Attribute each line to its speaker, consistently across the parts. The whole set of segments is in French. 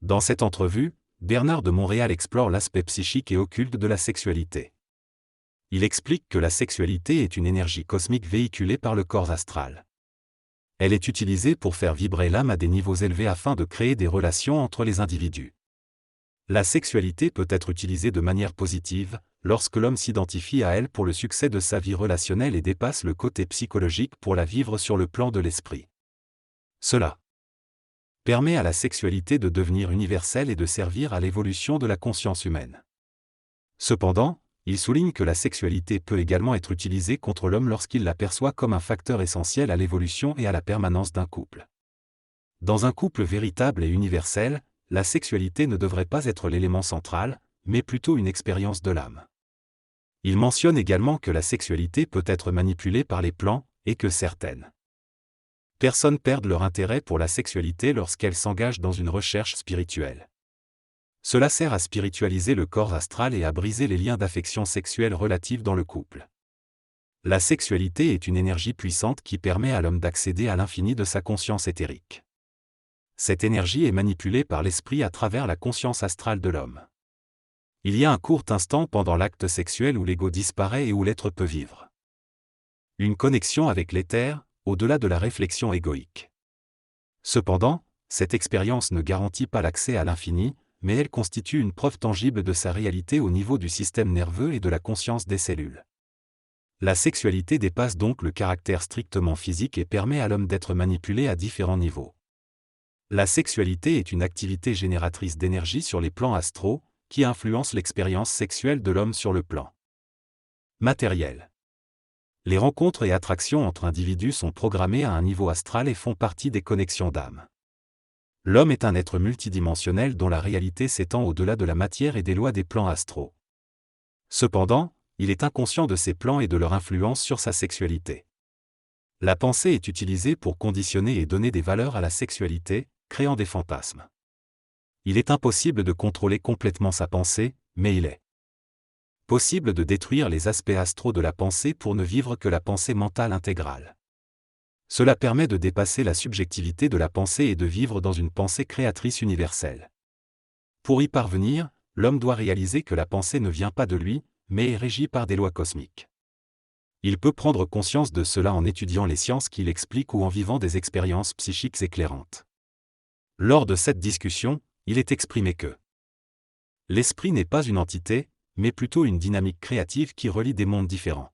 Speaker 1: Dans cette entrevue, Bernard de Montréal explore l'aspect psychique et occulte de la sexualité. Il explique que la sexualité est une énergie cosmique véhiculée par le corps astral. Elle est utilisée pour faire vibrer l'âme à des niveaux élevés afin de créer des relations entre les individus. La sexualité peut être utilisée de manière positive, lorsque l'homme s'identifie à elle pour le succès de sa vie relationnelle et dépasse le côté psychologique pour la vivre sur le plan de l'esprit. Cela permet à la sexualité de devenir universelle et de servir à l'évolution de la conscience humaine. Cependant, il souligne que la sexualité peut également être utilisée contre l'homme lorsqu'il la perçoit comme un facteur essentiel à l'évolution et à la permanence d'un couple. Dans un couple véritable et universel, la sexualité ne devrait pas être l'élément central, mais plutôt une expérience de l'âme. Il mentionne également que la sexualité peut être manipulée par les plans, et que certaines personnes perdent leur intérêt pour la sexualité lorsqu'elles s'engagent dans une recherche spirituelle. Cela sert à spiritualiser le corps astral et à briser les liens d'affection sexuelle relatifs dans le couple. La sexualité est une énergie puissante qui permet à l'homme d'accéder à l'infini de sa conscience éthérique. Cette énergie est manipulée par l'esprit à travers la conscience astrale de l'homme. Il y a un court instant pendant l'acte sexuel où l'ego disparaît et où l'être peut vivre une connexion avec l'éther, au-delà de la réflexion égoïque. Cependant, cette expérience ne garantit pas l'accès à l'infini, mais elle constitue une preuve tangible de sa réalité au niveau du système nerveux et de la conscience des cellules. La sexualité dépasse donc le caractère strictement physique et permet à l'homme d'être manipulé à différents niveaux. La sexualité est une activité génératrice d'énergie sur les plans astraux, qui influence l'expérience sexuelle de l'homme sur le plan matériel. Les rencontres et attractions entre individus sont programmées à un niveau astral et font partie des connexions d'âme. L'homme est un être multidimensionnel dont la réalité s'étend au-delà de la matière et des lois des plans astraux. Cependant, il est inconscient de ces plans et de leur influence sur sa sexualité. La pensée est utilisée pour conditionner et donner des valeurs à la sexualité, créant des fantasmes. Il est impossible de contrôler complètement sa pensée, mais il est possible de détruire les aspects astraux de la pensée pour ne vivre que la pensée mentale intégrale. Cela permet de dépasser la subjectivité de la pensée et de vivre dans une pensée créatrice universelle. Pour y parvenir, l'homme doit réaliser que la pensée ne vient pas de lui, mais est régie par des lois cosmiques. Il peut prendre conscience de cela en étudiant les sciences qu'il explique ou en vivant des expériences psychiques éclairantes. Lors de cette discussion, il est exprimé que l'esprit n'est pas une entité, mais plutôt une dynamique créative qui relie des mondes différents.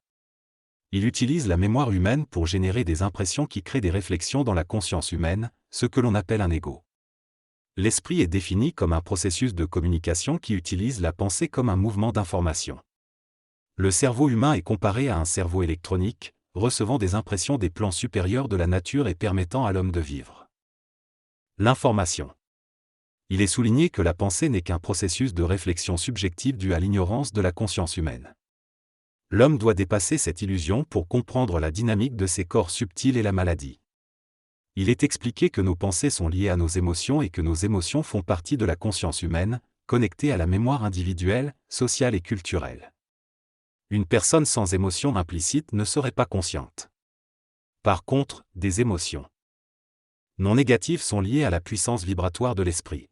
Speaker 1: Il utilise la mémoire humaine pour générer des impressions qui créent des réflexions dans la conscience humaine, ce que l'on appelle un ego. L'esprit est défini comme un processus de communication qui utilise la pensée comme un mouvement d'information. Le cerveau humain est comparé à un cerveau électronique, recevant des impressions des plans supérieurs de la nature et permettant à l'homme de vivre l'information. Il est souligné que la pensée n'est qu'un processus de réflexion subjective dû à l'ignorance de la conscience humaine. L'homme doit dépasser cette illusion pour comprendre la dynamique de ses corps subtils et la maladie. Il est expliqué que nos pensées sont liées à nos émotions et que nos émotions font partie de la conscience humaine, connectées à la mémoire individuelle, sociale et culturelle. Une personne sans émotion implicite ne serait pas consciente. Par contre, des émotions non négatives sont liées à la puissance vibratoire de l'esprit.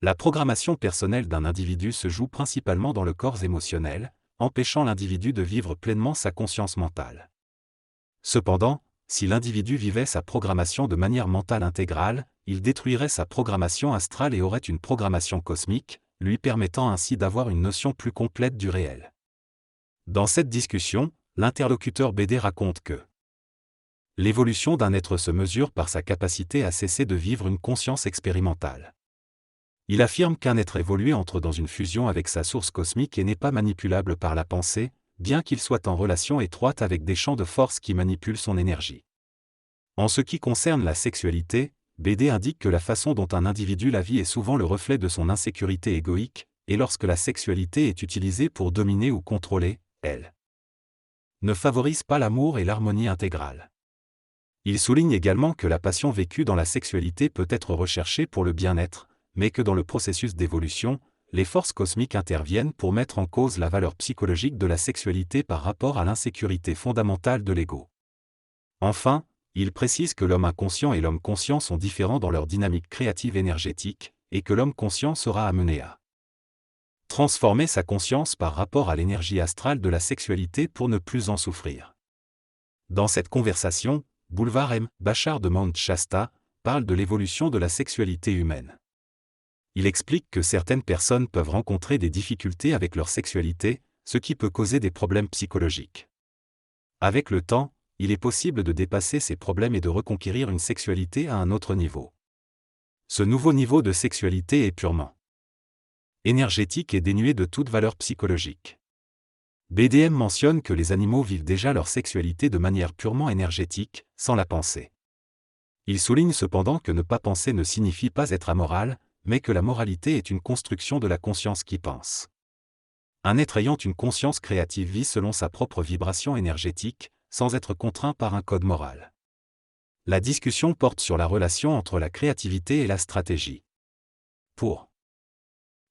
Speaker 1: La programmation personnelle d'un individu se joue principalement dans le corps émotionnel, empêchant l'individu de vivre pleinement sa conscience mentale. Cependant, si l'individu vivait sa programmation de manière mentale intégrale, il détruirait sa programmation astrale et aurait une programmation cosmique, lui permettant ainsi d'avoir une notion plus complète du réel. Dans cette discussion, l'interlocuteur BD raconte que l'évolution d'un être se mesure par sa capacité à cesser de vivre une conscience expérimentale. Il affirme qu'un être évolué entre dans une fusion avec sa source cosmique et n'est pas manipulable par la pensée, bien qu'il soit en relation étroite avec des champs de force qui manipulent son énergie. En ce qui concerne la sexualité, BD indique que la façon dont un individu la vit est souvent le reflet de son insécurité égoïque, et lorsque la sexualité est utilisée pour dominer ou contrôler, elle ne favorise pas l'amour et l'harmonie intégrale. Il souligne également que la passion vécue dans la sexualité peut être recherchée pour le bien-être, mais que dans le processus d'évolution, les forces cosmiques interviennent pour mettre en cause la valeur psychologique de la sexualité par rapport à l'insécurité fondamentale de l'ego. Enfin, il précise que l'homme inconscient et l'homme conscient sont différents dans leur dynamique créative énergétique, et que l'homme conscient sera amené à transformer sa conscience par rapport à l'énergie astrale de la sexualité pour ne plus en souffrir. Dans cette conversation, Boulevard M. Bachar de Mount Shasta parle de l'évolution de la sexualité humaine. Il explique que certaines personnes peuvent rencontrer des difficultés avec leur sexualité, ce qui peut causer des problèmes psychologiques. Avec le temps, il est possible de dépasser ces problèmes et de reconquérir une sexualité à un autre niveau. Ce nouveau niveau de sexualité est purement énergétique et dénué de toute valeur psychologique. BDM mentionne que les animaux vivent déjà leur sexualité de manière purement énergétique, sans la penser. Il souligne cependant que ne pas penser ne signifie pas être amoral, mais que la moralité est une construction de la conscience qui pense. Un être ayant une conscience créative vit selon sa propre vibration énergétique, sans être contraint par un code moral. La discussion porte sur la relation entre la créativité et la stratégie. Pour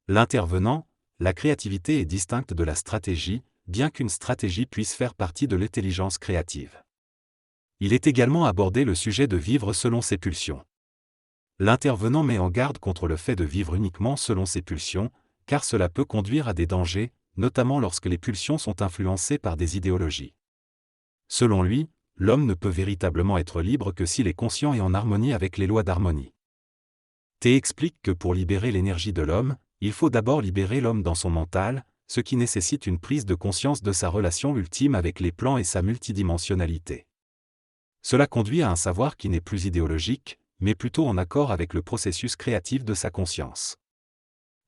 Speaker 1: l'intervenant, la créativité est distincte de la stratégie, bien qu'une stratégie puisse faire partie de l'intelligence créative. Il est également abordé le sujet de vivre selon ses pulsions. L'intervenant met en garde contre le fait de vivre uniquement selon ses pulsions, car cela peut conduire à des dangers, notamment lorsque les pulsions sont influencées par des idéologies. Selon lui, l'homme ne peut véritablement être libre que s'il est conscient et en harmonie avec les lois d'harmonie. T explique que pour libérer l'énergie de l'homme, il faut d'abord libérer l'homme dans son mental, ce qui nécessite une prise de conscience de sa relation ultime avec les plans et sa multidimensionnalité. Cela conduit à un savoir qui n'est plus idéologique, mais plutôt en accord avec le processus créatif de sa conscience.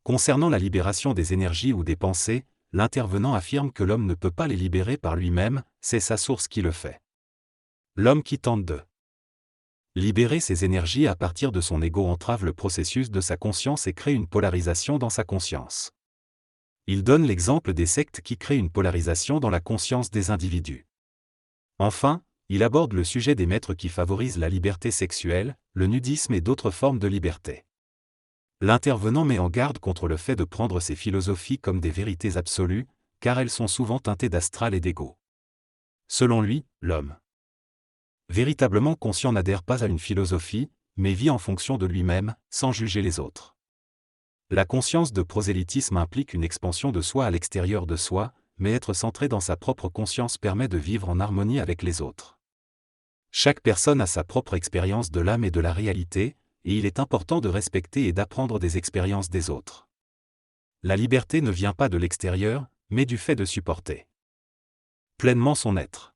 Speaker 1: Concernant la libération des énergies ou des pensées, l'intervenant affirme que l'homme ne peut pas les libérer par lui-même, c'est sa source qui le fait. L'homme qui tente de libérer ses énergies à partir de son ego entrave le processus de sa conscience et crée une polarisation dans sa conscience. Il donne l'exemple des sectes qui créent une polarisation dans la conscience des individus. Enfin, il aborde le sujet des maîtres qui favorisent la liberté sexuelle, le nudisme et d'autres formes de liberté. L'intervenant met en garde contre le fait de prendre ces philosophies comme des vérités absolues, car elles sont souvent teintées d'astral et d'ego. Selon lui, l'homme véritablement conscient n'adhère pas à une philosophie, mais vit en fonction de lui-même, sans juger les autres. La conscience de prosélytisme implique une expansion de soi à l'extérieur de soi, mais être centré dans sa propre conscience permet de vivre en harmonie avec les autres. Chaque personne a sa propre expérience de l'âme et de la réalité, et il est important de respecter et d'apprendre des expériences des autres. La liberté ne vient pas de l'extérieur, mais du fait de supporter pleinement son être.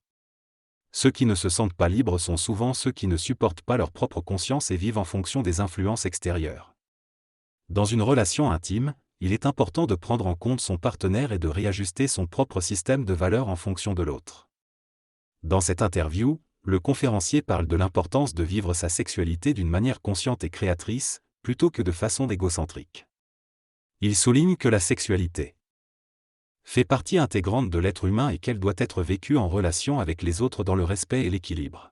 Speaker 1: Ceux qui ne se sentent pas libres sont souvent ceux qui ne supportent pas leur propre conscience et vivent en fonction des influences extérieures. Dans une relation intime, il est important de prendre en compte son partenaire et de réajuster son propre système de valeurs en fonction de l'autre. Dans cette interview, le conférencier parle de l'importance de vivre sa sexualité d'une manière consciente et créatrice, plutôt que de façon égocentrique. Il souligne que la sexualité fait partie intégrante de l'être humain et qu'elle doit être vécue en relation avec les autres dans le respect et l'équilibre.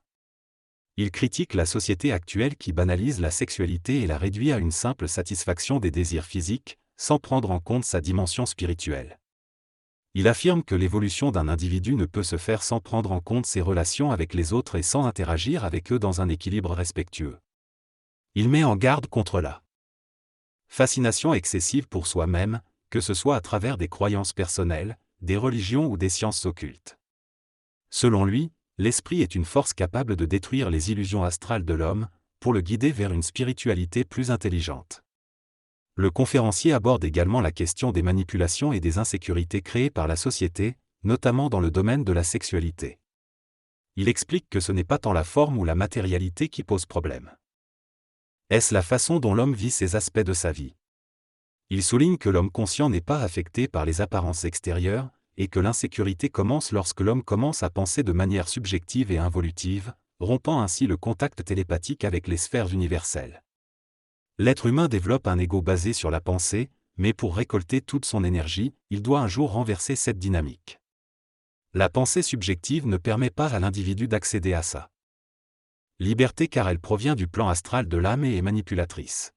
Speaker 1: Il critique la société actuelle qui banalise la sexualité et la réduit à une simple satisfaction des désirs physiques, sans prendre en compte sa dimension spirituelle. Il affirme que l'évolution d'un individu ne peut se faire sans prendre en compte ses relations avec les autres et sans interagir avec eux dans un équilibre respectueux. Il met en garde contre la fascination excessive pour soi-même, que ce soit à travers des croyances personnelles, des religions ou des sciences occultes. Selon lui, l'esprit est une force capable de détruire les illusions astrales de l'homme, pour le guider vers une spiritualité plus intelligente. Le conférencier aborde également la question des manipulations et des insécurités créées par la société, notamment dans le domaine de la sexualité. Il explique que ce n'est pas tant la forme ou la matérialité qui pose problème. Est-ce la façon dont l'homme vit ces aspects de sa vie? Il souligne que l'homme conscient n'est pas affecté par les apparences extérieures, et que l'insécurité commence lorsque l'homme commence à penser de manière subjective et involutive, rompant ainsi le contact télépathique avec les sphères universelles. L'être humain développe un ego basé sur la pensée, mais pour récolter toute son énergie, il doit un jour renverser cette dynamique. La pensée subjective ne permet pas à l'individu d'accéder à sa liberté car elle provient du plan astral de l'âme et est manipulatrice.